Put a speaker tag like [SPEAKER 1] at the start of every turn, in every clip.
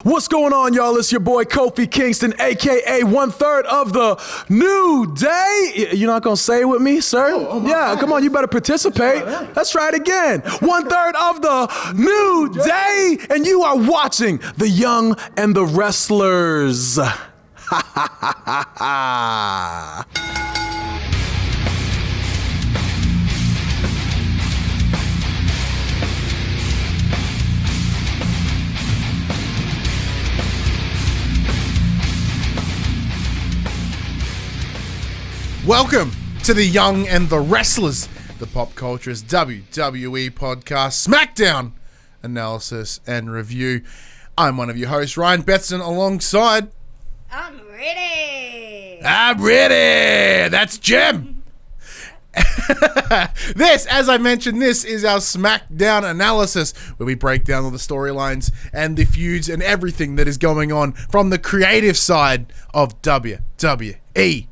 [SPEAKER 1] What's going on, y'all? It's your boy Kofi Kingston, aka 1/3 of the New Day. You're not gonna say it with me, sir? Yeah, come on, you better participate. Let's try it again. 1/3 of the New Day, and you are watching The Young and the Wrestlers. Ha ha ha ha ha.
[SPEAKER 2] Welcome to The Young and the Wrestlers, the Pop Culture's WWE podcast, Smackdown analysis and review. I'm one of your hosts, Ryan Betson, alongside...
[SPEAKER 3] I'm ready!
[SPEAKER 2] That's Jem! This, as I mentioned, this is our Smackdown analysis, where we break down all the storylines and the feuds and everything that is going on from the creative side of WWE.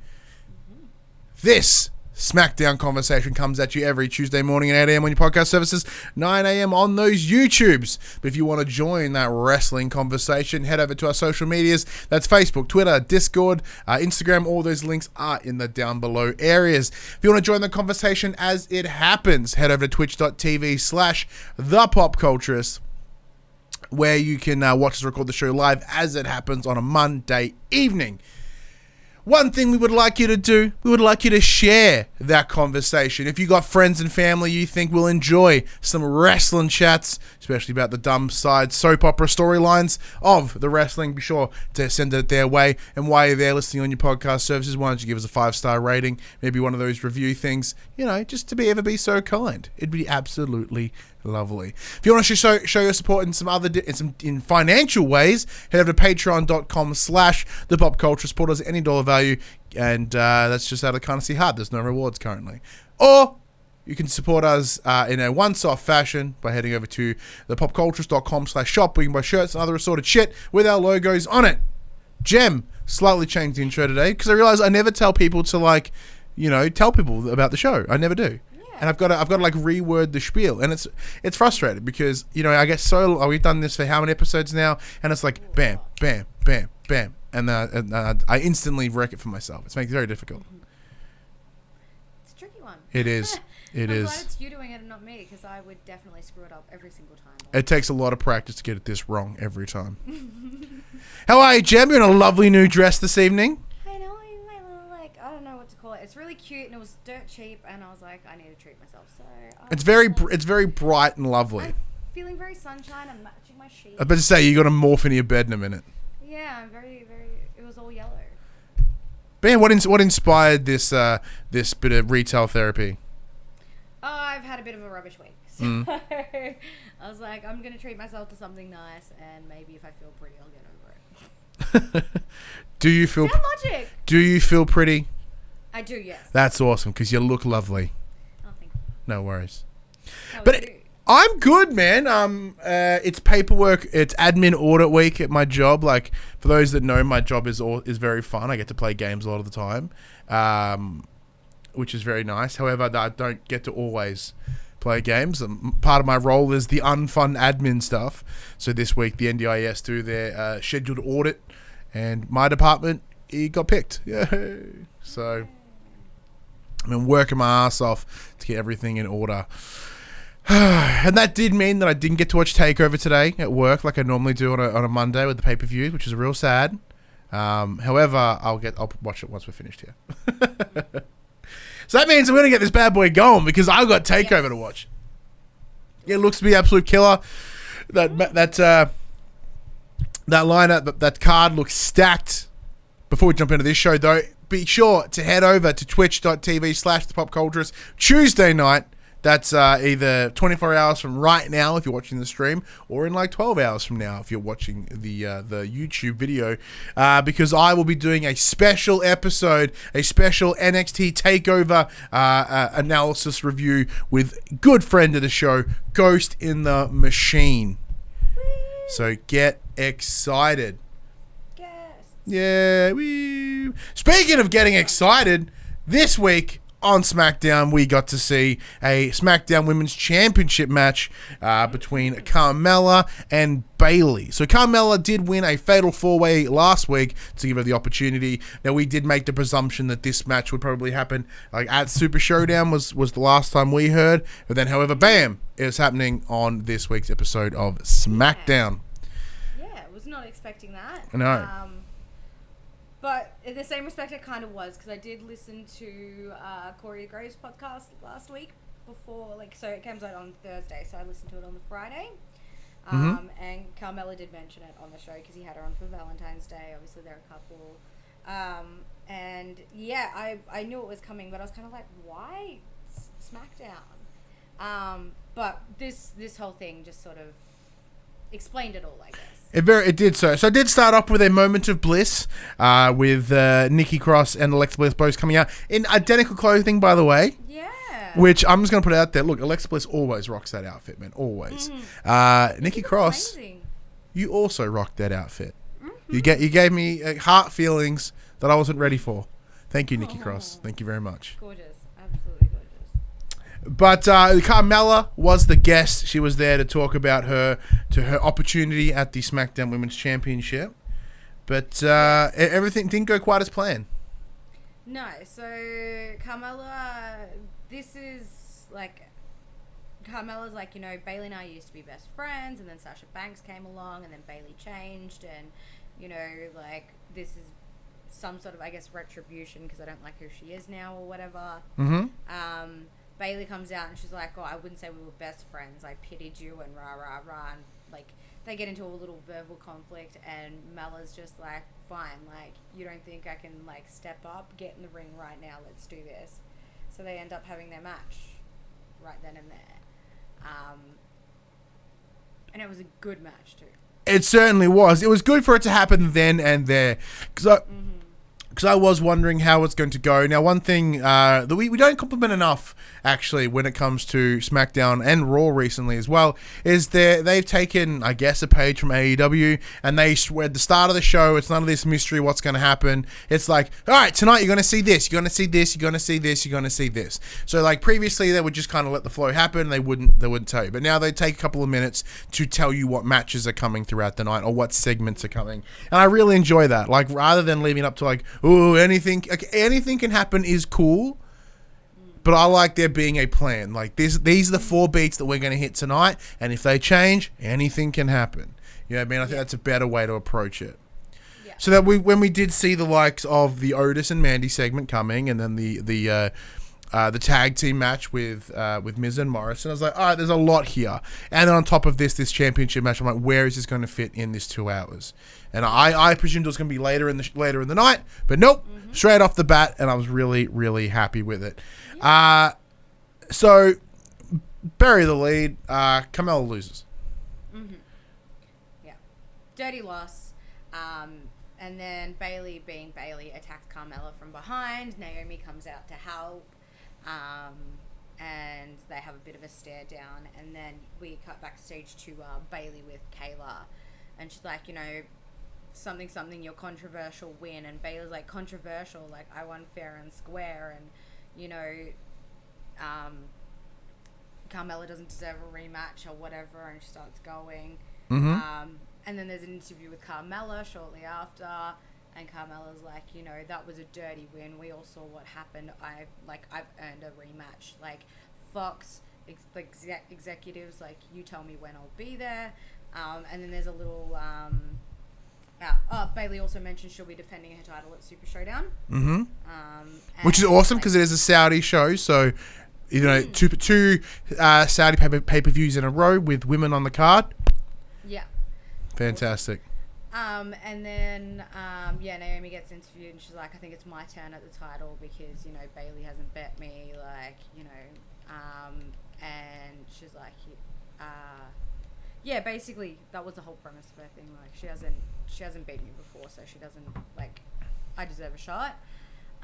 [SPEAKER 2] This Smackdown conversation comes at you every Tuesday morning at 8 a.m. on your podcast services, 9 a.m. on those YouTubes. But if you want to join that wrestling conversation, head over to our social medias. That's Facebook, Twitter, Discord, Instagram. All those links are in the down below areas. If you want to join the conversation as it happens, head over to twitch.tv/thepopculturist, where you can watch us record the show live as it happens on a Monday evening. One thing we would like you to do, we would like you to share that conversation. If you got friends and family you think will enjoy some wrestling chats, especially about the dumb side soap opera storylines of the wrestling, be sure to send it their way. And while you're there listening on your podcast services, why don't you give us a 5-star rating, maybe one of those review things, just to ever be so kind. It'd be absolutely lovely. If you want to show your support in some other in financial ways, head over to patreon.com/thepopculture. Support us at any dollar value, and that's just out of kindness of heart. There's no rewards currently. Or you can support us in a once-off fashion by heading over to thepopcultures.com/shop, where you can buy shirts and other assorted shit with our logos on it. Jem slightly changed the intro today because I realized I never tell people to tell people about the show. I never do. And I've got to reword the spiel, and it's frustrating because I get we've done this for how many episodes now, and it's like bam, bam, bam, bam, and I instantly wreck it for myself. It makes it very difficult.
[SPEAKER 3] It's a tricky one.
[SPEAKER 2] It is. It
[SPEAKER 3] I'm
[SPEAKER 2] is.
[SPEAKER 3] glad it's you doing it and not me, because I would definitely screw it up every single time.
[SPEAKER 2] It takes a lot of practice to get this wrong every time. How are you, Jem? You're in a lovely new dress this evening.
[SPEAKER 3] I know, my little I don't know what to call it. It's really cute and it was dirt cheap, and I was like, I need to treat myself. So
[SPEAKER 2] It's very bright and lovely.
[SPEAKER 3] I'm feeling very sunshine. I'm matching my sheet.
[SPEAKER 2] I was about to say you got to morph into your bed in a minute.
[SPEAKER 3] Yeah, I'm very, very. It was all yellow.
[SPEAKER 2] Ben, what inspired this bit of retail therapy?
[SPEAKER 3] Oh, I've had a bit of a rubbish week. So I was like, I'm gonna treat myself to something nice, and maybe if I feel pretty, I'll get over it.
[SPEAKER 2] Do you feel?
[SPEAKER 3] Sound logic.
[SPEAKER 2] Do you feel pretty?
[SPEAKER 3] I do, yes.
[SPEAKER 2] That's awesome because you look lovely.
[SPEAKER 3] Oh, thank you.
[SPEAKER 2] No worries.
[SPEAKER 3] How
[SPEAKER 2] But
[SPEAKER 3] are you?
[SPEAKER 2] I'm good, man. It's paperwork. It's admin audit week at my job. Like, for those that know, my job is very fun. I get to play games a lot of the time, which is very nice. However, I don't get to always play games. Part of my role is the unfun admin stuff. So this week, the NDIS do their scheduled audit, and my department, it got picked. Yay! So I've been working my ass off to get everything in order. And that did mean that I didn't get to watch TakeOver today at work like I normally do on a Monday with the pay-per-view, which is real sad. However, I'll watch it once we're finished here. So that means I'm going to get this bad boy going because I've got TakeOver to watch. It looks to be absolute killer. That lineup, that card looks stacked. Before we jump into this show, though, be sure to head over to twitch.tv/thepopculturist Tuesday night. That's either 24 hours from right now if you're watching the stream, or in 12 hours from now if you're watching the YouTube video, because I will be doing a special episode, a special NXT TakeOver analysis review with good friend of the show, Ghost in the Machine. So get excited. Yeah. Wee. Speaking of getting excited, this week on SmackDown, we got to see a SmackDown Women's Championship match between Carmella and Bayley. So Carmella did win a fatal 4-way last week to give her the opportunity. Now, we did make the presumption that this match would probably happen like at Super Showdown was the last time we heard. But then, however, bam, it's happening on this week's episode of SmackDown.
[SPEAKER 3] Yeah, was not expecting that.
[SPEAKER 2] No.
[SPEAKER 3] But in the same respect, I kind of was, because I did listen to Corey Grove's podcast last week before, so it comes out on Thursday, so I listened to it on the Friday. And Carmella did mention it on the show because he had her on for Valentine's Day. Obviously, they're a couple. And yeah, I knew it was coming, but I was kind of like, why SmackDown? But this whole thing just sort of explained it all, I guess.
[SPEAKER 2] It did so. So it did start off with a moment of bliss with Nikki Cross and Alexa Bliss both coming out in identical clothing, by the way.
[SPEAKER 3] Yeah.
[SPEAKER 2] Which I'm just going to put out there. Look, Alexa Bliss always rocks that outfit, man. Always. Nikki Cross,
[SPEAKER 3] amazing.
[SPEAKER 2] You also rocked that outfit. You gave me heart feelings that I wasn't ready for. Thank you, Nikki Cross. Thank you very much.
[SPEAKER 3] Gorgeous. Absolutely gorgeous.
[SPEAKER 2] But Carmella was the guest. She was there to talk about her opportunity at the SmackDown Women's Championship. But everything didn't go quite as planned.
[SPEAKER 3] No, so Carmella, Carmella's like, Bayley and I used to be best friends, and then Sasha Banks came along, and then Bayley changed, and, this is some sort of, I guess, retribution because I don't like who she is now or whatever. Bayley comes out and she's like, oh, I wouldn't say we were best friends. I pitied you and rah, rah, rah. And, they get into a little verbal conflict and Mella's just like, fine, you don't think I can, step up? Get in the ring right now. Let's do this. So they end up having their match right then and there. And it was a good match, too.
[SPEAKER 2] It certainly was. It was good for it to happen then and there. Because I was wondering how it's going to go. Now, one thing that we don't compliment enough, actually, when it comes to SmackDown and Raw recently as well, is they've taken, I guess, a page from AEW, and they at the start of the show, it's none of this mystery what's going to happen. It's like, all right, tonight you're going to see this, you're going to see this, you're going to see this, you're going to see this. So, previously, they would just kind of let the flow happen. They wouldn't tell you. But now they take a couple of minutes to tell you what matches are coming throughout the night or what segments are coming. And I really enjoy that. Rather than leaving it up to ooh, anything can happen is cool, but I like there being a plan. These are the 4 beats that we're going to hit tonight, and if they change, anything can happen. You know what I mean? I think that's a better way to approach it. Yeah. So that when we did see the likes of the Otis and Mandy segment coming, and then the tag team match with Miz and Morrison, I was like, all right, there's a lot here. And then on top of this championship match, I'm like, where is this going to fit in this 2 hours? And I presumed it was going to be later in the night, but nope, straight off the bat, and I was really, really happy with it. Yeah. So bury the lead. Carmella loses.
[SPEAKER 3] Yeah, dirty loss. And then Bayley, being Bayley, attacks Carmella from behind. Naomi comes out to help. And they have a bit of a stare down, and then we cut backstage to Bayley with Kayla, and she's like, something, your controversial win, and Bayley's like, controversial, I won fair and square, and Carmella doesn't deserve a rematch or whatever, and she starts going. And then there's an interview with Carmella shortly after. And Carmella's like, that was a dirty win. We all saw what happened. I've earned a rematch. Fox executives, you tell me when I'll be there. And then there's a little, Bayley also mentioned she'll be defending her title at Super Showdown.
[SPEAKER 2] Which is awesome because it is a Saudi show. So, two Saudi pay-per-views in a row with women on the card.
[SPEAKER 3] Yeah.
[SPEAKER 2] Fantastic.
[SPEAKER 3] And then, Naomi gets interviewed and she's like, I think it's my turn at the title because, Bayley hasn't bet me, and she's like, basically that was the whole premise of her thing. She hasn't beaten me before, so she doesn't, I deserve a shot.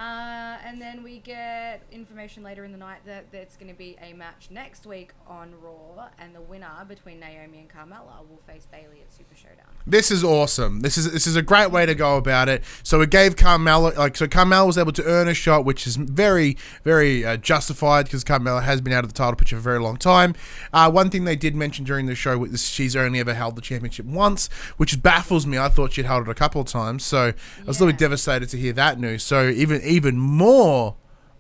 [SPEAKER 3] And then we get information later in the night that there's going to be a match next week on Raw, and the winner between Naomi and Carmella will face Bayley at Super Showdown.
[SPEAKER 2] This is awesome. This is a great way to go about it. So it gave Carmella, Carmella was able to earn a shot, which is very, very justified because Carmella has been out of the title picture for a very long time. One thing they did mention during the show was she's only ever held the championship once, which baffles me. I thought she'd held it a couple of times, so I was a little bit devastated to hear that news. So even more,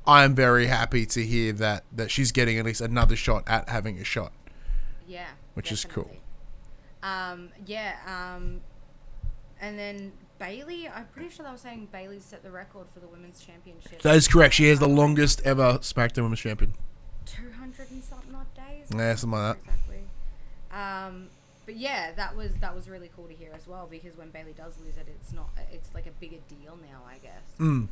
[SPEAKER 2] I'm very happy to hear that she's getting at least another shot at having a shot.
[SPEAKER 3] Yeah,
[SPEAKER 2] which is cool.
[SPEAKER 3] And then Bayley, I'm pretty sure they were saying Bayley set the record for the women's championship.
[SPEAKER 2] That is correct. She is the longest ever SmackDown Women's Champion.
[SPEAKER 3] 200 and something odd days.
[SPEAKER 2] Yeah, something like that.
[SPEAKER 3] Exactly. But yeah, that was really cool to hear as well, because when Bayley does lose it, it's like a bigger deal now, I guess.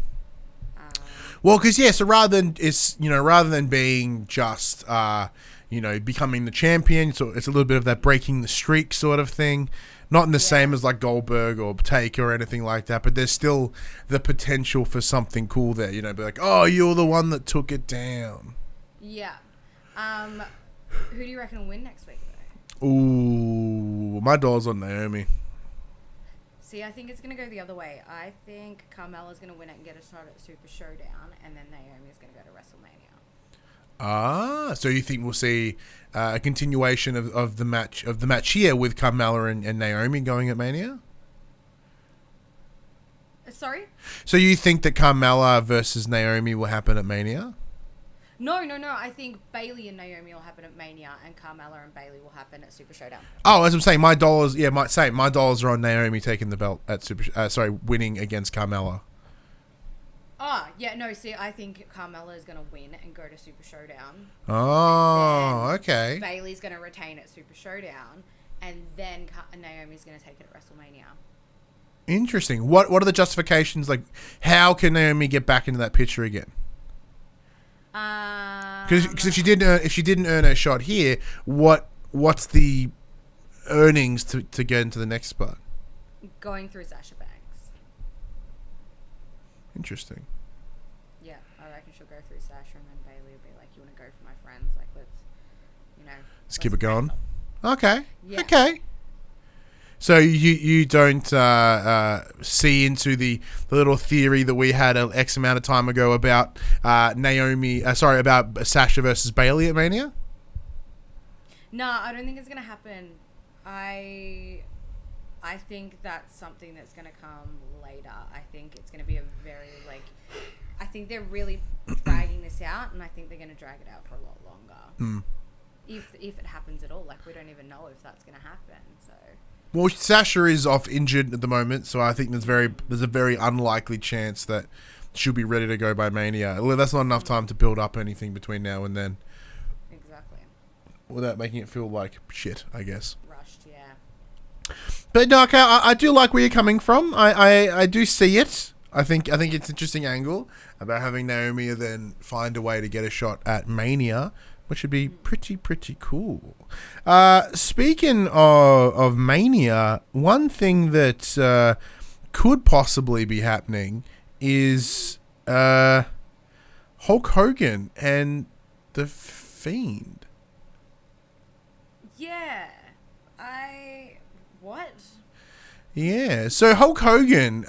[SPEAKER 2] Well, because so rather than being just becoming the champion, so it's a little bit of that breaking the streak sort of thing. Not in the same as like Goldberg or Taker or anything like that, but there's still the potential for something cool there. Be like, oh, you're the one that took it down.
[SPEAKER 3] Yeah. Who do you reckon will win next week, though?
[SPEAKER 2] Ooh, my dollar's on Naomi.
[SPEAKER 3] See, I think it's going to go the other way. I think Carmella's going to win it and get a shot at Super Showdown, and then Naomi's going to go to WrestleMania.
[SPEAKER 2] So you think we'll see a continuation of the match here with Carmella and Naomi going at Mania?
[SPEAKER 3] Sorry?
[SPEAKER 2] So you think that Carmella versus Naomi will happen at Mania?
[SPEAKER 3] No. I think Bayley and Naomi will happen at Mania, and Carmella and Bayley will happen at Super Showdown.
[SPEAKER 2] Oh, as I'm saying, my dollars are on Naomi taking the belt at winning against Carmella.
[SPEAKER 3] See, I think Carmella is going to win and go to Super Showdown.
[SPEAKER 2] Oh, okay.
[SPEAKER 3] Bayley's going to retain at Super Showdown, and then Naomi's going to take it at WrestleMania.
[SPEAKER 2] Interesting. What are the justifications? Like, how can Naomi get back into that picture again? Because if she didn't earn her shot here, what's the earnings to get into the next spot?
[SPEAKER 3] Going through Sasha Banks.
[SPEAKER 2] Interesting.
[SPEAKER 3] Yeah, I reckon she'll go through Sasha, and then Bayley will be like, "You want to go for my friends? Like, let's
[SPEAKER 2] keep it going." Okay.
[SPEAKER 3] Yeah.
[SPEAKER 2] Okay. So you don't see into the little theory that we had X amount of time ago about about Sasha versus Bayley at Mania?
[SPEAKER 3] No, I don't think it's gonna happen. I think that's something that's gonna come later. I think it's gonna be a very I think they're really dragging this out, and I think they're gonna drag it out for a lot longer. If it happens at all, we don't even know if that's gonna happen. So.
[SPEAKER 2] Well, Sasha is off injured at the moment, so I think there's a very unlikely chance that she'll be ready to go by Mania. That's not enough time to build up anything between now and then.
[SPEAKER 3] Exactly.
[SPEAKER 2] Without making it feel like shit, I guess.
[SPEAKER 3] Rushed, yeah.
[SPEAKER 2] But no, okay, I do like where you're coming from. I do see it. I think it's an interesting angle about having Naomi then find a way to get a shot at Mania, which would be pretty cool. Speaking of Mania, one thing that could possibly be happening is Hulk Hogan and the Fiend.
[SPEAKER 3] Yeah. What?
[SPEAKER 2] Yeah, so Hulk Hogan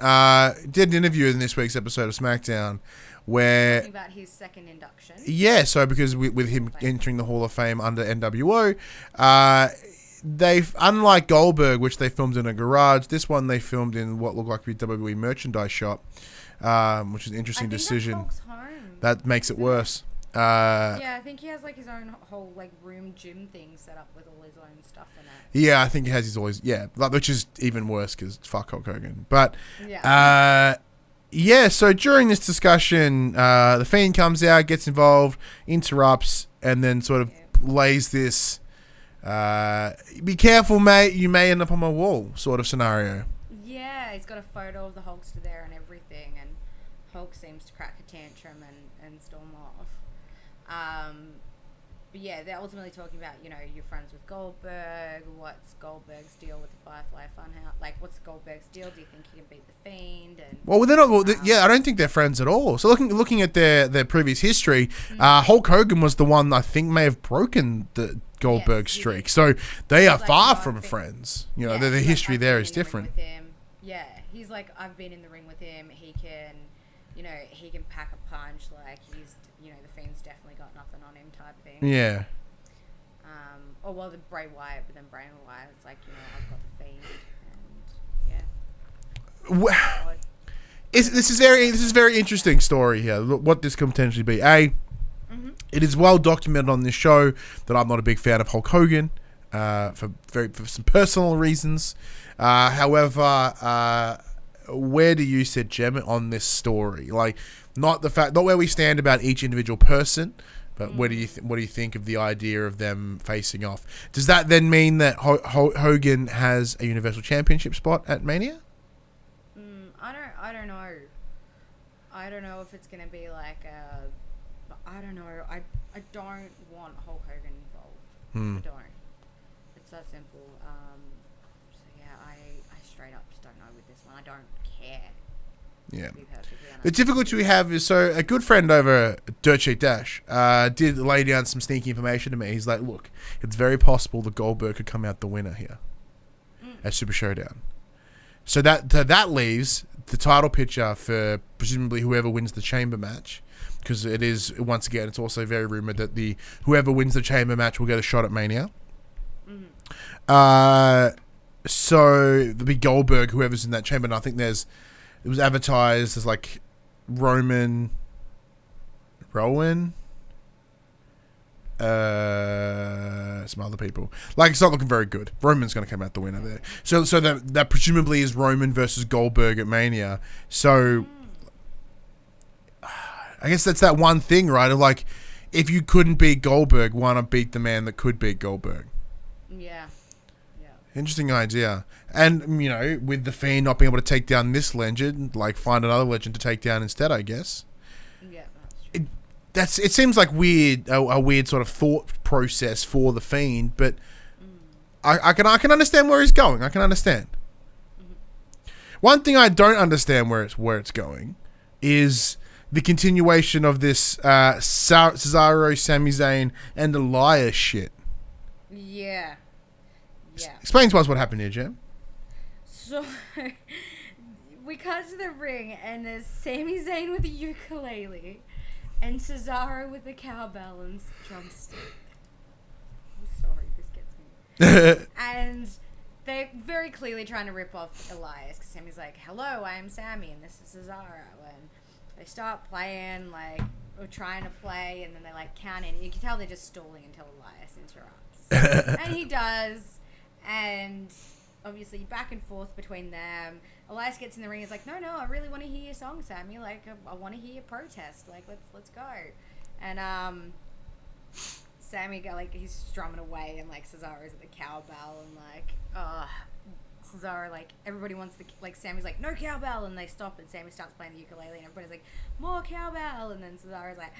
[SPEAKER 2] did an interview in this week's episode of SmackDown where...
[SPEAKER 3] Talking about his second induction.
[SPEAKER 2] Yeah, so because with him entering the Hall of Fame under NWO, they've, unlike Goldberg, which they filmed in a garage, this one they filmed in what looked like to be WWE merchandise shop, which is an interesting decision.
[SPEAKER 3] That's Hulk's home.
[SPEAKER 2] That makes it worse.
[SPEAKER 3] Yeah, I think he has his own whole room gym thing set up with all his own stuff in it.
[SPEAKER 2] Yeah, I think he has his always which is even worse because fuck Hulk Hogan. But so during this discussion, the Fiend comes out, gets involved, interrupts, and then sort of lays this be careful, mate, you may end up on my wall sort of scenario.
[SPEAKER 3] Yeah, he's got a photo of the Hulkster there and everything, and Hulk seems to crack a tantrum and storm off. But yeah, they're ultimately talking about, you know, you're friends with Goldberg. What's Goldberg's deal with the Firefly Funhouse? Like, what's Goldberg's deal? Do you think he can beat the Fiend? And
[SPEAKER 2] Well, they're not. Well, yeah, I don't think they're friends at all. So looking at their previous history, Hulk Hogan was the one I think may have broken the Goldberg streak. So they are
[SPEAKER 3] like,
[SPEAKER 2] far from friends. You know, the
[SPEAKER 3] he's
[SPEAKER 2] history
[SPEAKER 3] I've
[SPEAKER 2] there
[SPEAKER 3] been
[SPEAKER 2] is
[SPEAKER 3] in the ring
[SPEAKER 2] different.
[SPEAKER 3] with him. Yeah, he's like, I've been in the ring with him. He can, you know, he can pack a punch. Like, he's, you know, the Fiend's definitely got nothing on him type thing.
[SPEAKER 2] Yeah.
[SPEAKER 3] Or well, the Bray Wyatt, but then Bray Wyatt, it's like, you know, I've got the Fiend, and yeah.
[SPEAKER 2] Well, this is very interesting story here. Look, what this could potentially be. It is well documented on this show that I'm not a big fan of Hulk Hogan for some personal reasons. However, where do you sit, Jem, on this story? Like, not where we stand about each individual person, but what do you think of the idea of them facing off? Does that then mean that Hogan has a Universal Championship spot at Mania?
[SPEAKER 3] I don't know. I don't know if it's gonna be like I don't know. I don't want Hulk Hogan involved. I don't. It's that simple. So yeah, I straight up just don't know with this one. I don't care.
[SPEAKER 2] Yeah.
[SPEAKER 3] To be perfectly honest.
[SPEAKER 2] The difficulty we have is, so a good friend over Dirt Sheet Dash did lay down some sneaky information to me. He's like, look, it's very possible that Goldberg could come out the winner here at Super Showdown. So that leaves the title picture for presumably whoever wins the chamber match, because it is, once again, it's also very rumored that whoever wins the chamber match will get a shot at Mania. So the big Goldberg, whoever's in that chamber, and I think it was advertised as like Rowan, some other people. Like, it's not looking very good. Roman's going to come out the winner there. So that presumably is Roman versus Goldberg at Mania. So I guess that's that one thing, right? Of like, if you couldn't beat Goldberg, why not beat the man that could beat Goldberg?
[SPEAKER 3] Yeah.
[SPEAKER 2] Interesting idea. And, you know, with the Fiend not being able to take down this legend, like, find another legend to take down instead, I guess.
[SPEAKER 3] Yeah, that's true.
[SPEAKER 2] It seems like a weird sort of thought process for the Fiend, but I can understand where he's going. I can understand. One thing I don't understand where it's going is the continuation of this Cesaro, Sami Zayn, and Elias shit.
[SPEAKER 3] Yeah.
[SPEAKER 2] Explain to us what happened here, Jem.
[SPEAKER 3] So we cut to the ring, and there's Sami Zayn with a ukulele, and Cesaro with a cowbell and drumstick. I'm sorry, this gets me. And they're very clearly trying to rip off Elias, because Sammy's like, hello, I am Sami, and this is Cesaro. And they start playing, like, or trying to play, and then they, like, count in. You can tell they're just stalling until Elias interrupts. And he does, and obviously back and forth between them. Elias gets in the ring. He's like, no, I really want to hear your song, Sami. Like, I want to hear your protest. Like, let's go. And Sami he's strumming away, and like Cesaro's at the cowbell, and like, Cesaro, like, everybody wants Sami's like, no cowbell, and they stop, and Sami starts playing the ukulele, and everybody's like, more cowbell, and then Cesaro's like,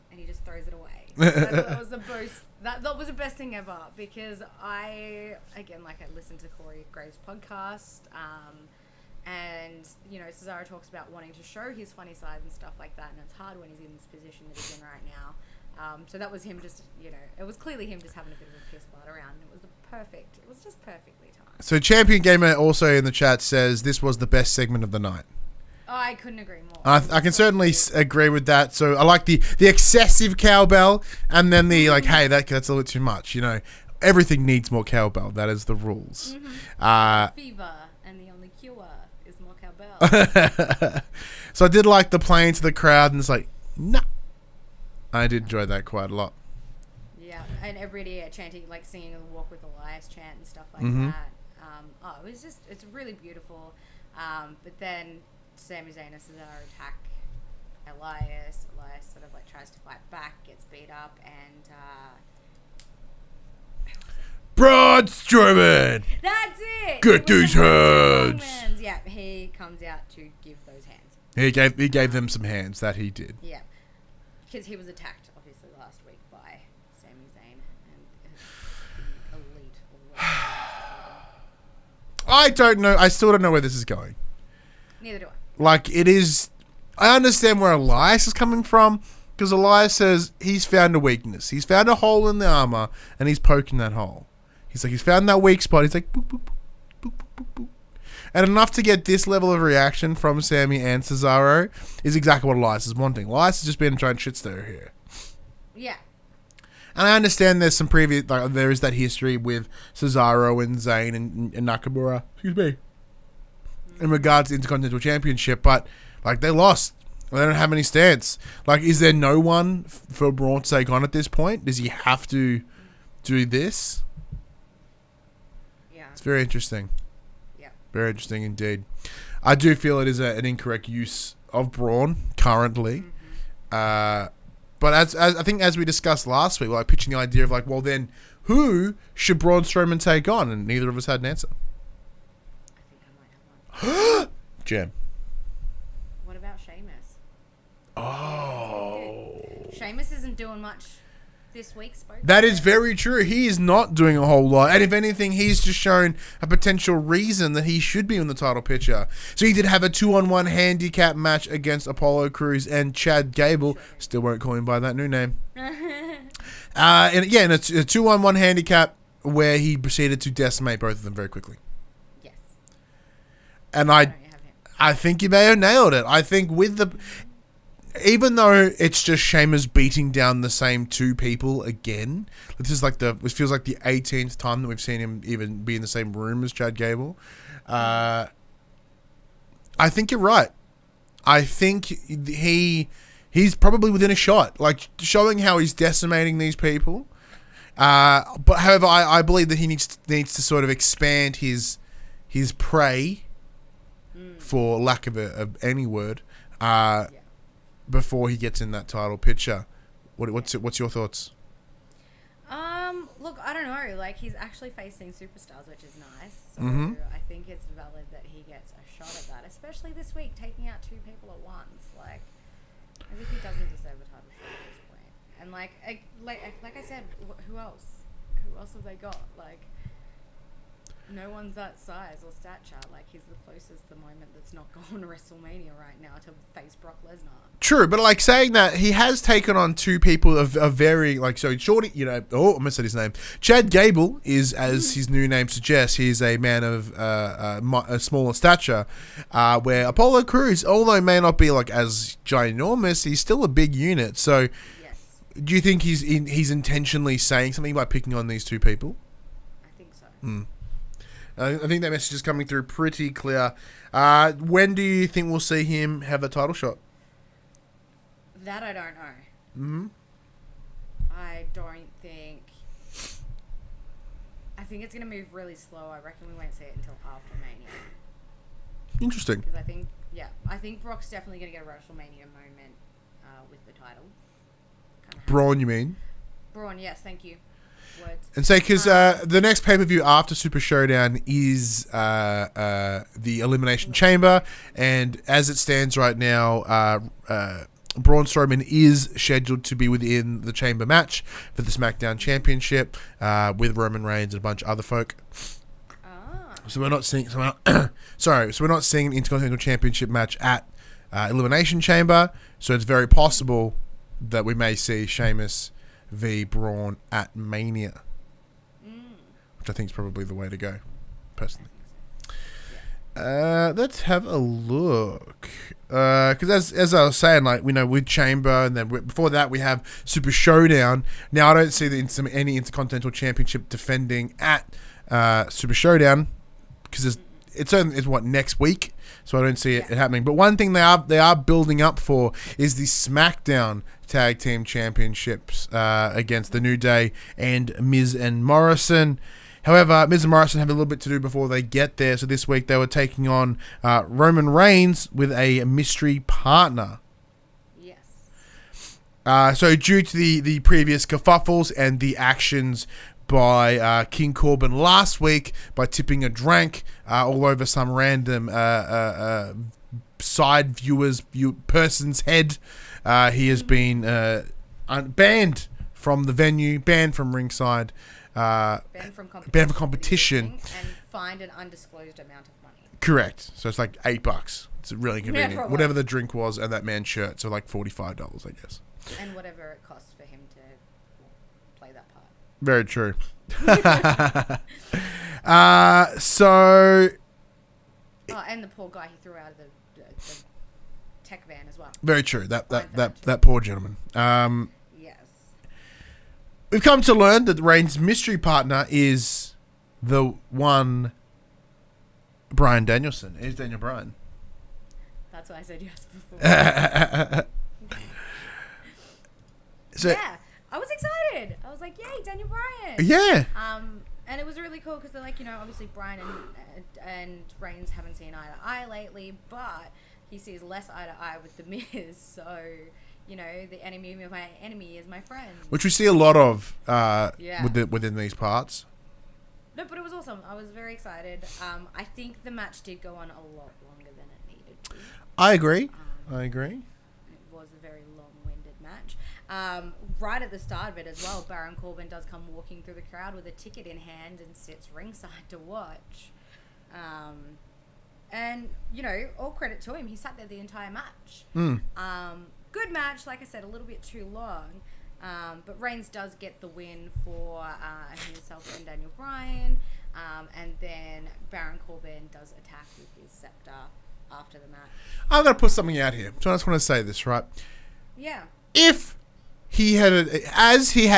[SPEAKER 3] and he just throws it away. That was the boost. That was the best thing ever, because I listened to Corey Graves' podcast, and, you know, Cesaro talks about wanting to show his funny side and stuff like that, and it's hard when he's in this position that he's in right now. So that was him just, you know, it was clearly him just having a bit of a piss fart around. It was just perfectly timed.
[SPEAKER 2] So Champion Gamer also in the chat says this was the best segment of the night.
[SPEAKER 3] Oh, I couldn't agree more.
[SPEAKER 2] I can certainly agree with that. So I like the excessive cowbell, and then the like, hey, that's a little too much. You know, everything needs more cowbell. That is the rules.
[SPEAKER 3] Fever, and the only cure is more cowbell.
[SPEAKER 2] So I did like the playing to the crowd, and it's like, no. I did enjoy that quite a lot.
[SPEAKER 3] Yeah, and everybody chanting, like singing the Walk with Elias chant and stuff like that. It's really beautiful. But then Sami Zayn and Cesaro attack Elias. Elias sort of like tries to fight back, gets beat up, and
[SPEAKER 2] Braun Strowman!
[SPEAKER 3] That's it!
[SPEAKER 2] Get these hands!
[SPEAKER 3] Yeah, he comes out to give those hands.
[SPEAKER 2] He gave them some hands, that he did.
[SPEAKER 3] Yeah. Because he was attacked, obviously, last week by Sami
[SPEAKER 2] I don't know. I still don't know where this is going.
[SPEAKER 3] Neither do I.
[SPEAKER 2] Like, it is... I understand where Elias is coming from, because Elias says he's found a weakness. He's found a hole in the armor, and he's poking that hole. He's like, he's found that weak spot. He's like, boop, boop, boop, boop, boop, boop. And enough to get this level of reaction from Sami and Cesaro is exactly what Elias is wanting. Elias has just been a giant shit stirrer here.
[SPEAKER 3] Yeah.
[SPEAKER 2] And I understand there's some previous... Like, there is that history with Cesaro and Zayn and Nakamura. Excuse me. In regards to the Intercontinental Championship, but like they lost. They don't have any stance. Like, is there no one for Braun to take on at this point? Does he have to do this?
[SPEAKER 3] Yeah.
[SPEAKER 2] It's very interesting.
[SPEAKER 3] Yeah.
[SPEAKER 2] Very interesting indeed. I do feel it is an incorrect use of Braun currently. But as I think as we discussed last week, like pitching the idea of like, well then, who should Braun Strowman take on? And neither of us had an answer.
[SPEAKER 3] I think I might have one.
[SPEAKER 2] Jem.
[SPEAKER 3] What about Sheamus?
[SPEAKER 2] Oh.
[SPEAKER 3] Sheamus isn't doing much this week,
[SPEAKER 2] That is very true. He is not doing a whole lot. And if anything, he's just shown a potential reason that he should be in the title picture. So he did have a 2-on-1 handicap match against Apollo Crews and Chad Gable. Still won't call him by that new name. And yeah, and it's a 2-on-1 handicap where he proceeded to decimate both of them very quickly.
[SPEAKER 3] Yes.
[SPEAKER 2] And I think you may have nailed it. I think with the... Even though it's just Sheamus beating down the same two people again, this is like it feels like the 18th time that we've seen him even be in the same room as Chad Gable. I think you're right. I think he's probably within a shot, like showing how he's decimating these people. But however, I believe that he needs to sort of expand his prey, for lack of any word. Before he gets in that title picture. What's your thoughts?
[SPEAKER 3] Look, I don't know. Like, he's actually facing superstars, which is nice. So I think it's valid that he gets a shot at that, especially this week, taking out two people at once. Like, as if he doesn't deserve a title shot at this point. And like I said, who else? Who else have they got? Like, no one's that size or stature. Like, he's the closest at the moment that's not going to WrestleMania right now to face Brock Lesnar.
[SPEAKER 2] True, but like saying that, he has taken on two people of very, like, so Shorty, I almost said his name. Chad Gable is, as his new name suggests, he's a man of a smaller stature, where Apollo Crews, although may not be like as ginormous, he's still a big unit. So,
[SPEAKER 3] Yes,
[SPEAKER 2] do you think he's intentionally saying something by picking on these two people?
[SPEAKER 3] I think so.
[SPEAKER 2] I think that message is coming through pretty clear. When do you think we'll see him have a title shot?
[SPEAKER 3] That I don't know. I don't think... I think it's going to move really slow. I reckon we won't see it until after Mania.
[SPEAKER 2] Interesting.
[SPEAKER 3] Because I think Brock's definitely going to get a WrestleMania moment with the title.
[SPEAKER 2] Braun, you mean?
[SPEAKER 3] Braun, yes, thank you. Words.
[SPEAKER 2] And say, because the next pay-per-view after Super Showdown is the Elimination Chamber, and as it stands right now, Braun Strowman is scheduled to be within the Chamber match for the Smackdown Championship with Roman Reigns and a bunch of other folk. So we're not seeing. So we're not seeing an Intercontinental Championship match at Elimination Chamber. So it's very possible that we may see Sheamus v Braun at Mania, which I think is probably the way to go, personally. Let's have a look. Because as I was saying, like, we know with Chamber, and then before that we have Super Showdown. Now I don't see any Intercontinental Championship defending at Super Showdown, because it's what, next week, so I don't see it happening. But one thing they are building up for is the SmackDown Tag Team Championships against the New Day and Miz and Morrison. However, Miz and Morrison have a little bit to do before they get there. So this week they were taking on Roman Reigns with a mystery partner.
[SPEAKER 3] Yes.
[SPEAKER 2] So due to the previous kerfuffles and the actions by King Corbin last week by tipping a drink all over some random side person's head, he has been banned from the venue, banned from ringside.
[SPEAKER 3] Banned from competition.
[SPEAKER 2] Banned from competition.
[SPEAKER 3] And fined an undisclosed amount of money.
[SPEAKER 2] Correct. So it's like $8. It's really convenient.
[SPEAKER 3] probably.
[SPEAKER 2] Whatever the drink was and that man's shirt, so like $45, I guess.
[SPEAKER 3] And whatever it costs for him to play that part.
[SPEAKER 2] Very true. So...
[SPEAKER 3] Oh, and the poor guy he threw out of the tech van as well.
[SPEAKER 2] Very true. That poor gentleman.
[SPEAKER 3] Yes.
[SPEAKER 2] We've come to learn that Reigns' mystery partner is the one Bryan Danielson. It is Daniel Bryan.
[SPEAKER 3] That's why I said yes before.
[SPEAKER 2] So,
[SPEAKER 3] yeah, I was excited. I was like, yay, Daniel Bryan.
[SPEAKER 2] yeah.
[SPEAKER 3] And it was really cool because they're like, obviously Bryan and Reigns haven't seen eye to eye lately, but he sees less eye to eye with The Miz. So, the enemy of my enemy is my friend.
[SPEAKER 2] Which we see a lot of
[SPEAKER 3] Yeah.
[SPEAKER 2] within these parts.
[SPEAKER 3] No, but it was awesome. I was very excited. I think the match did go on a lot longer than it needed to.
[SPEAKER 2] I agree.
[SPEAKER 3] It was a very long-winded match. Right at the start of it as well, Baron Corbin does come walking through the crowd with a ticket in hand and sits ringside to watch. And, all credit to him. He sat there the entire match. Good match, like I said, a little bit too long. But Reigns does get the win for himself and Daniel Bryan. And then Baron Corbin does attack with his scepter after the match.
[SPEAKER 2] I'm going to put something out here. So I just want to say this, right?
[SPEAKER 3] Yeah.
[SPEAKER 2] If he had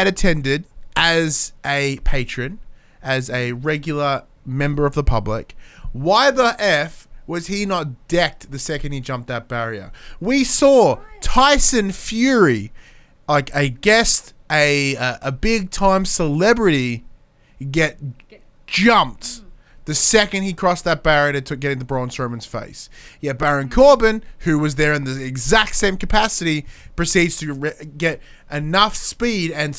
[SPEAKER 2] attended as a patron, as a regular member of the public, why the F was he not decked the second he jumped that barrier? We saw Tyson Fury, like a guest, a big time celebrity, get jumped the second he crossed that barrier to get into Braun Strowman's face. Yeah, Baron Corbin, who was there in the exact same capacity, proceeds to get enough speed and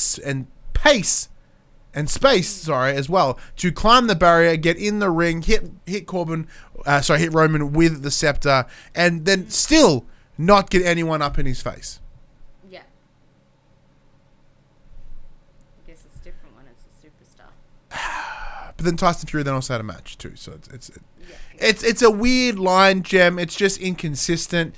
[SPEAKER 2] pace and space, as well, to climb the barrier, get in the ring, hit Roman with the scepter, and then still not get anyone up in his face.
[SPEAKER 3] Yeah. I guess it's different when it's a superstar.
[SPEAKER 2] But then Tyson Fury then also had a match too, so it's a weird line, Jem. It's just inconsistent.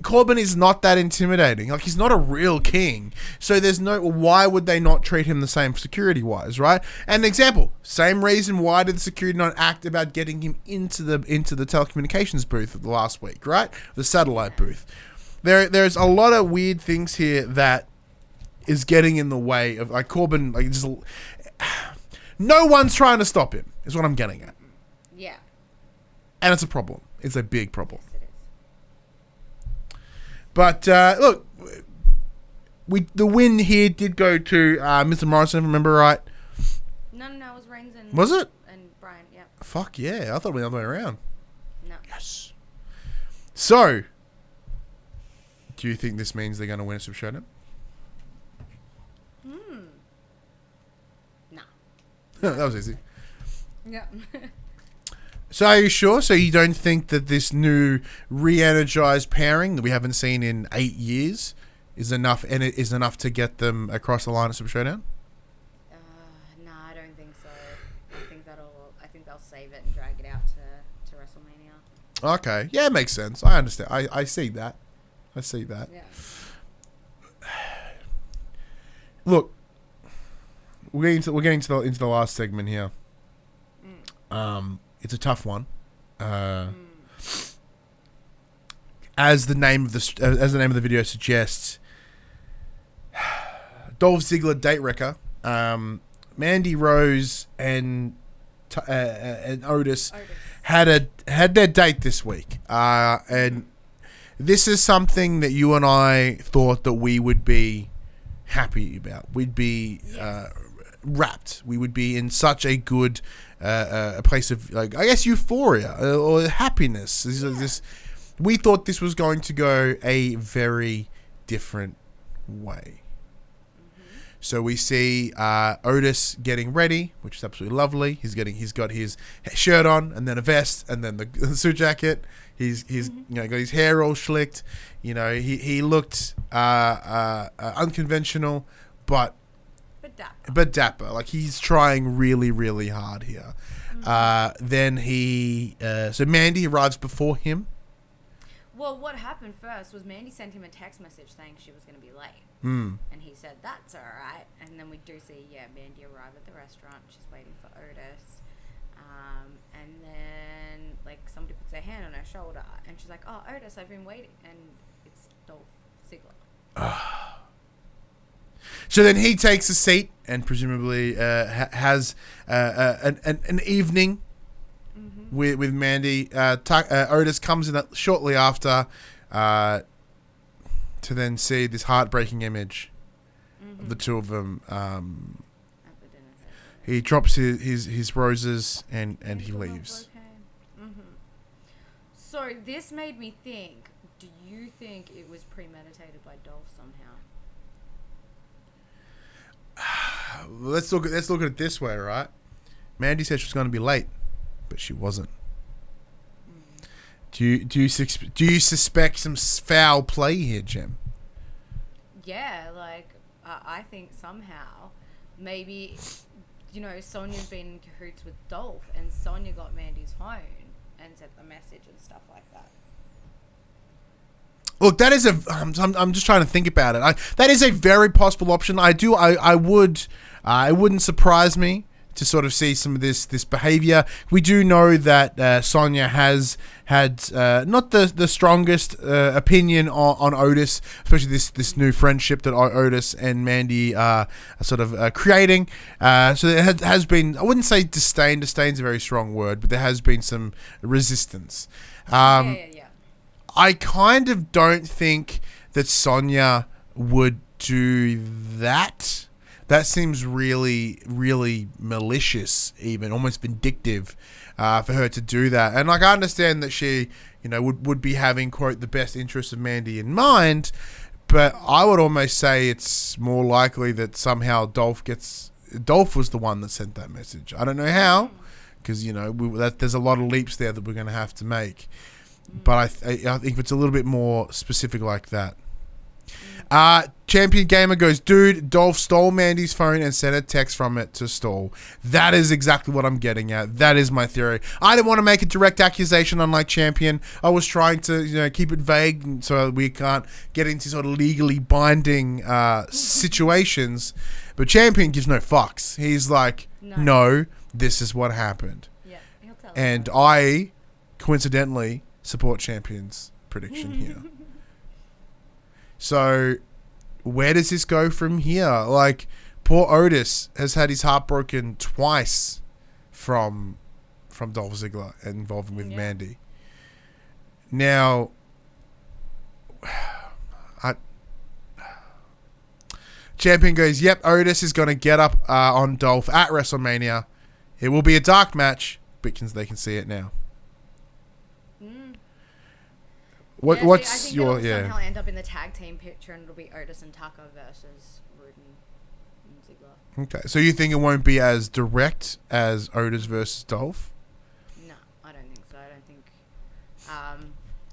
[SPEAKER 2] Corbin is not that intimidating. Like, he's not a real king. So why would they not treat him the same security wise, right? And an example, same reason why did the security not act about getting him into the telecommunications booth the last week, right? The satellite booth. There's a lot of weird things here that is getting in the way of Corbin, no one's trying to stop him, is what I'm getting at.
[SPEAKER 3] Yeah.
[SPEAKER 2] And it's a problem. It's a big problem.
[SPEAKER 3] Yes, it is.
[SPEAKER 2] But look, the win here did go to Mr. Morrison, if I remember right.
[SPEAKER 3] No, it was Reigns and...
[SPEAKER 2] Was it?
[SPEAKER 3] And Bryan, yeah.
[SPEAKER 2] Fuck yeah, I thought it went the other way around.
[SPEAKER 3] No.
[SPEAKER 2] Yes. So, do you think this means they're going to win a Super Showdown?
[SPEAKER 3] No.
[SPEAKER 2] That was easy.
[SPEAKER 3] Yeah.
[SPEAKER 2] So are you sure? So you don't think that this new re-energized pairing that we haven't seen in 8 years is enough, and it is enough to get them across the line at Super Showdown?
[SPEAKER 3] No, I don't think so. I think they'll save it and drag it out to WrestleMania.
[SPEAKER 2] Okay. Yeah, it makes sense. I understand. I see that. I see that.
[SPEAKER 3] Yeah.
[SPEAKER 2] Look, we're getting into the last segment here. It's a tough one. As the name of the video suggests, Dolph Ziggler date wrecker, Mandy Rose and Otis had their date this week, and this is something that you and I thought that we would be happy about. We'd be wrapped. We would be in such a good a place of, I guess, euphoria or happiness. We thought this was going to go a very different way. So we see Otis getting ready, which is absolutely lovely. He's got his shirt on, and then a vest, and then the suit jacket. He's got his hair all slicked. He looked unconventional, but
[SPEAKER 3] dapper.
[SPEAKER 2] But dapper. Like, he's trying really, really hard here. Then so Mandy arrives before him.
[SPEAKER 3] Well, what happened first was Mandy sent him a text message saying she was going to be late. And he said, that's all right. And then we do see, Mandy arrive at the restaurant. She's waiting for Otis. And then, like, somebody puts their hand on her shoulder. And she's like, oh, Otis, I've been waiting. And it's Dolph Ziggler.
[SPEAKER 2] So then he takes a seat and presumably has an evening with Mandy. Otis comes in shortly after to then see this heartbreaking image of the two of them. He drops his roses and he leaves.
[SPEAKER 3] So this made me think, do you think it was premeditated by Dolph somehow?
[SPEAKER 2] Let's look at it this way, right? Mandy said she was going to be late, but she wasn't. Do you suspect some foul play here, Jem?
[SPEAKER 3] Yeah, like I think somehow maybe Sonya's been in cahoots with Dolph, and Sonya got Mandy's phone and sent the message and stuff like that.
[SPEAKER 2] Look, that is I'm just trying to think about it. That is a very possible option. It wouldn't surprise me to sort of see some of this behavior. We do know that Sonya has had not the strongest opinion on Otis, especially this new friendship that Otis and Mandy are sort of creating. So there has been, I wouldn't say disdain. Disdain's a very strong word, but there has been some resistance. I kind of don't think that Sonya would do that. That seems really, really malicious, even almost vindictive, for her to do that. And like, I understand that she, would be having, quote, the best interests of Mandy in mind, but I would almost say it's more likely that somehow Dolph was the one that sent that message. I don't know how, because there's a lot of leaps there that we're going to have to make. But I think it's a little bit more specific like that. Champion Gamer goes, dude, Dolph stole Mandy's phone and sent a text from it to stall. That is exactly what I'm getting at. That is my theory. I didn't want to make a direct accusation, unlike Champion. I was trying to keep it vague so we can't get into sort of legally binding situations. But Champion gives no fucks. He's like, no, this is what happened.
[SPEAKER 3] Yeah, he'll tell
[SPEAKER 2] and I, coincidentally, support Champion's prediction here. So, where does this go from here? Like, poor Otis has had his heart broken twice from Dolph Ziggler and involving with Mandy. Now, Champion goes, yep, Otis is going to get up on Dolph at WrestleMania. It will be a dark match, but they can see it now. What's your
[SPEAKER 3] somehow end up in the tag team picture, and it'll be Otis and Tucker versus Roode and Ziggler.
[SPEAKER 2] Okay, so you think it won't be as direct as Otis versus Dolph?
[SPEAKER 3] No, I don't think so. I don't think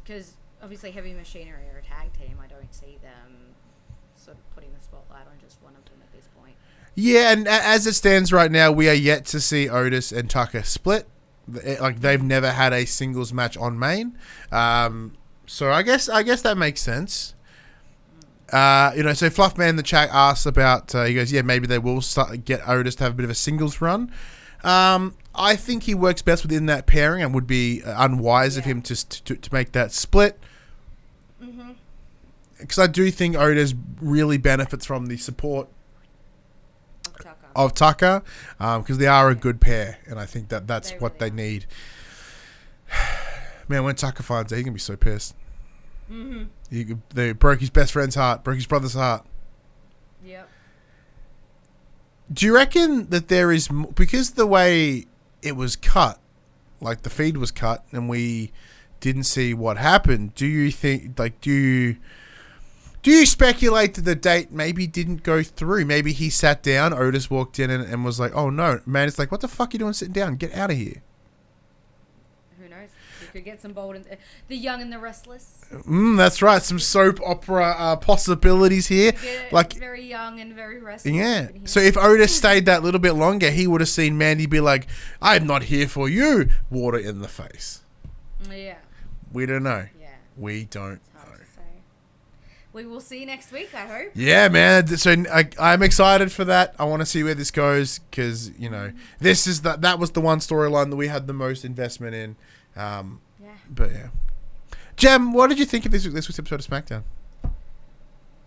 [SPEAKER 3] because obviously Heavy Machinery are a tag team. I don't see them sort of putting the spotlight on just one of them at this point.
[SPEAKER 2] Yeah, and as it stands right now, we are yet to see Otis and Tucker split. Like, they've never had a singles match on main. So I guess that makes sense. So Fluffman in the chat asks about, he goes, yeah, maybe they will get Otis to have a bit of a singles run. I think he works best within that pairing and would be unwise of him to make that split. Because I do think Otis really benefits from the support of Tucker, because they are a good pair, and I think that's what they need. Man, when Tucker finds out, he's going to be so pissed. They broke his best friend's heart, broke his brother's heart.
[SPEAKER 3] Yep.
[SPEAKER 2] Do you reckon that there is, because the way it was cut, like the feed was cut, and we didn't see what happened, do you think, like, do you speculate that the date maybe didn't go through? Maybe he sat down, Otis walked in and was like, oh no, man, it's like, what the fuck are you doing sitting down? Get out of here.
[SPEAKER 3] Who knows? We could get some bold and the young and the restless.
[SPEAKER 2] That's right. Some soap opera possibilities here. Like
[SPEAKER 3] very young and very restless.
[SPEAKER 2] Yeah. So if Otis stayed that little bit longer, he would have seen Mandy be like, "I'm not here for you." Water in the face.
[SPEAKER 3] Yeah.
[SPEAKER 2] We don't know.
[SPEAKER 3] Yeah.
[SPEAKER 2] We don't know.
[SPEAKER 3] We will see you next week, I hope.
[SPEAKER 2] Yeah, man. So I'm excited for that. I want to see where this goes because, this is that was the one storyline that we had the most investment in. But yeah. Jem, what did you think of this week's episode of SmackDown?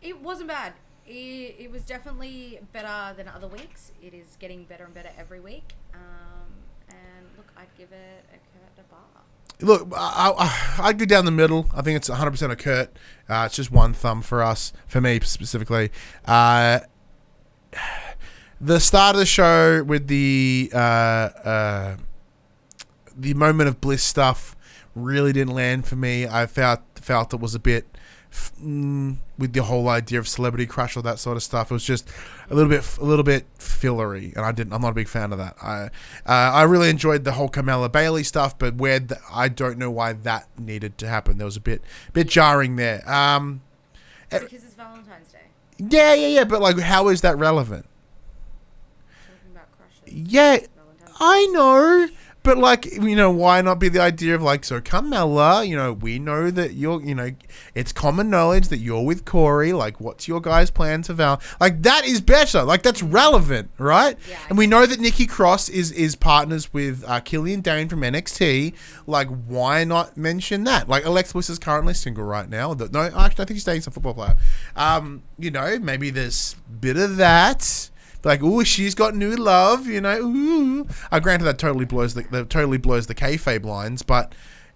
[SPEAKER 3] It wasn't bad. It was definitely better than other weeks. It is getting better and better every week. And look, I'd give it a bar.
[SPEAKER 2] Look, I'd go down the middle. I think it's 100% a Kurt. It's just one thumb for me specifically. The start of the show with the moment of bliss stuff really didn't land for me. I felt it was a bit with the whole idea of celebrity crush or that sort of stuff. It was just a little bit fillery, and I'm not a big fan of that. I really enjoyed the whole Carmella Bailey stuff, but I don't know why that needed to happen. There was a bit jarring there.
[SPEAKER 3] Because it's Valentine's Day.
[SPEAKER 2] Yeah, but like, how is that relevant?
[SPEAKER 3] Talking about crushes.
[SPEAKER 2] Yeah, I know. But, like, why not be the idea of, like, so Carmella, we know that you're, it's common knowledge that you're with Corey. Like, what's your guys' plan to Val? Like, that is better. Like, that's relevant, right?
[SPEAKER 3] Yeah,
[SPEAKER 2] and we know that Nikki Cross is partners with Killian Dane from NXT. Like, why not mention that? Like, Alexa Bliss is currently single right now. No, actually, I think she's dating some football player. Maybe there's a bit of that. Like, ooh, she's got new love, ooh. Granted, that totally blows the kayfabe lines, but,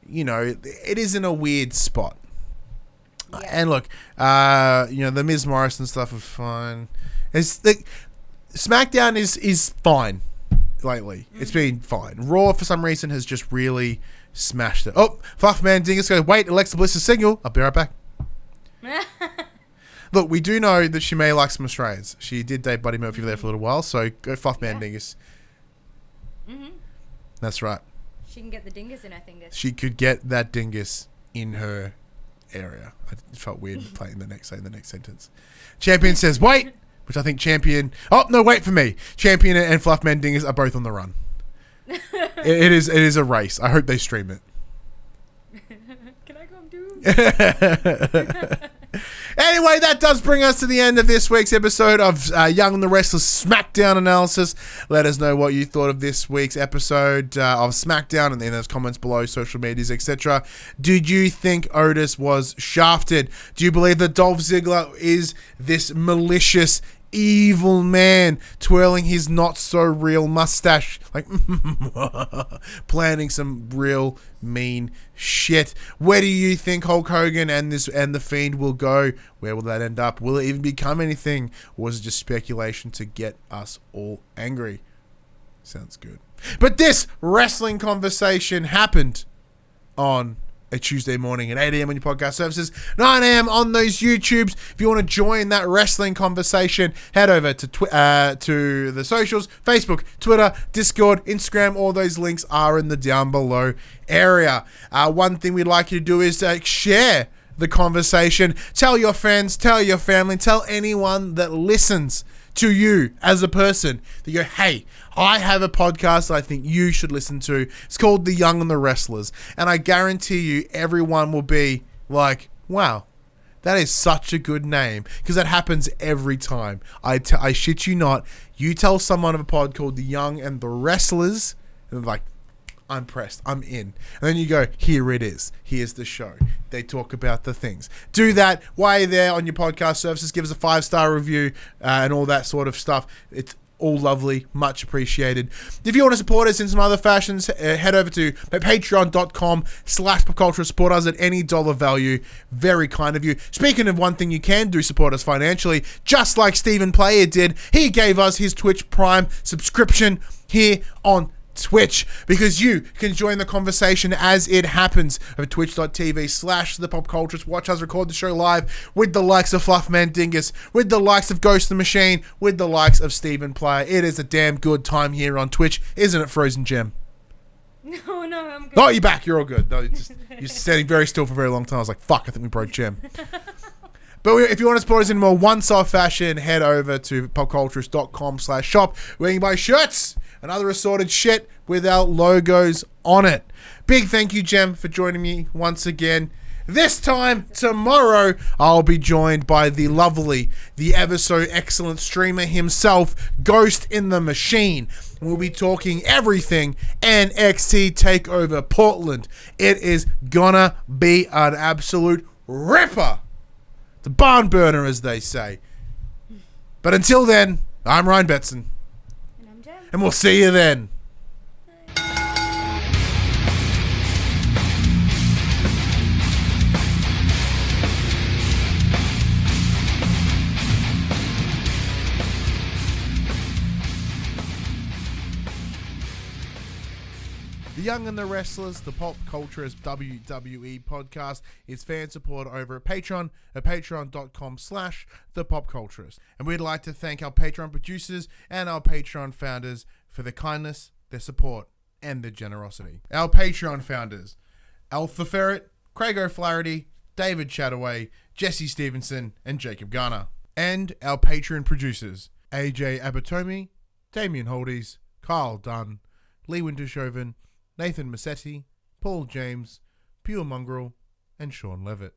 [SPEAKER 2] it is in a weird spot. Yeah. And look, the Miz Morrison stuff was fine. SmackDown is fine lately. It's been fine. Raw, for some reason, has just really smashed it. Oh, Fluffman Dingus goes, wait, Alexa Bliss is single. I'll be right back. Look, we do know that she may like some Australians. She did date Buddy Murphy there for a little while, so go Fluffman Dingus.
[SPEAKER 3] Mm-hmm.
[SPEAKER 2] That's right.
[SPEAKER 3] She can get the dingus in her fingers.
[SPEAKER 2] She could get that dingus in her area. It felt weird playing the next sentence. Champion says, wait, which I think Champion... Oh, no, wait for me. Champion and Fluffman Dingus are both on the run. It is a race. I hope they stream it.
[SPEAKER 3] Can I come too?
[SPEAKER 2] Anyway, that does bring us to the end of this week's episode of Young and the Restless SmackDown analysis. Let us know what you thought of this week's episode of SmackDown and in those comments below, social medias, etc. Did you think Otis was shafted? Do you believe that Dolph Ziggler is this malicious, evil man twirling his not so real mustache, like planning some real mean shit? Where do you think Hulk Hogan and the Fiend will go? Where will that end up? Will it even become anything, or was it just speculation to get us all angry? Sounds good. But this wrestling conversation happened on a Tuesday morning at 8 a.m. on your podcast services, 9 a.m. on those YouTubes. If you want to join that wrestling conversation, head over to the socials, Facebook, Twitter, Discord, Instagram. All those links are in the down below area. One thing we'd like you to do is share the conversation. Tell your friends, tell your family, tell anyone that listens to you as a person that you go, hey, I have a podcast I think you should listen to. It's called The Young and the Wrestlers. And I guarantee you everyone will be like, wow, that is such a good name. Because that happens every time. I shit you not. You tell someone of a pod called The Young and the Wrestlers, and they're like, I'm pressed. I'm in. And then you go, here it is. Here's the show. They talk about the things. Do that while you're there on your podcast services. Give us a 5-star review and all that sort of stuff. It's all lovely. Much appreciated. If you want to support us in some other fashions, head over to patreon.com/popculture. Support us at any dollar value. Very kind of you. Speaking of one thing you can do, support us financially, just like Stephen Player did. He gave us his Twitch Prime subscription here on Twitch, because you can join the conversation as it happens over twitch.tv/thepopcultures. Watch us record the show live with the likes of Fluffman Dingus, with the likes of Ghost the Machine, with the likes of Stephen Player. It is a damn good time here on Twitch, isn't it, Frozen Gem?
[SPEAKER 3] No, I'm good.
[SPEAKER 2] Oh, you're back. You're all good. No, you're standing very still for a very long time. I was like, fuck, I think we broke Jem. But if you want to support us in more one-off fashion, head over to popculturist.com/shop where you can buy shirts and other assorted shit with our logos on it. Big thank you, Jem, for joining me once again. This time, tomorrow, I'll be joined by the lovely, the ever so excellent streamer himself, Ghost in the Machine. We'll be talking everything NXT TakeOver Portland. It is gonna be an absolute ripper. The barn burner, as they say. But until then, I'm Ryan Betson.
[SPEAKER 3] And I'm Jem.
[SPEAKER 2] And we'll see you then. The Young and the Restless, the Pop Culturist WWE podcast, is fan support over at Patreon at patreon.com/thepopculturist. And we'd like to thank our Patreon producers and our Patreon founders for their kindness, their support, and their generosity. Our Patreon founders: Alpha Ferret, Craig O'Flaherty, David Chataway, Jesse Stevenson, and Jacob Garner. And our Patreon producers: AJ Abatomi, Damian Holdies, Kyle Dunn, Lee Wintershoven, Nathan Massetti, Paul James, Pure Mongrel, and Sean Levitt.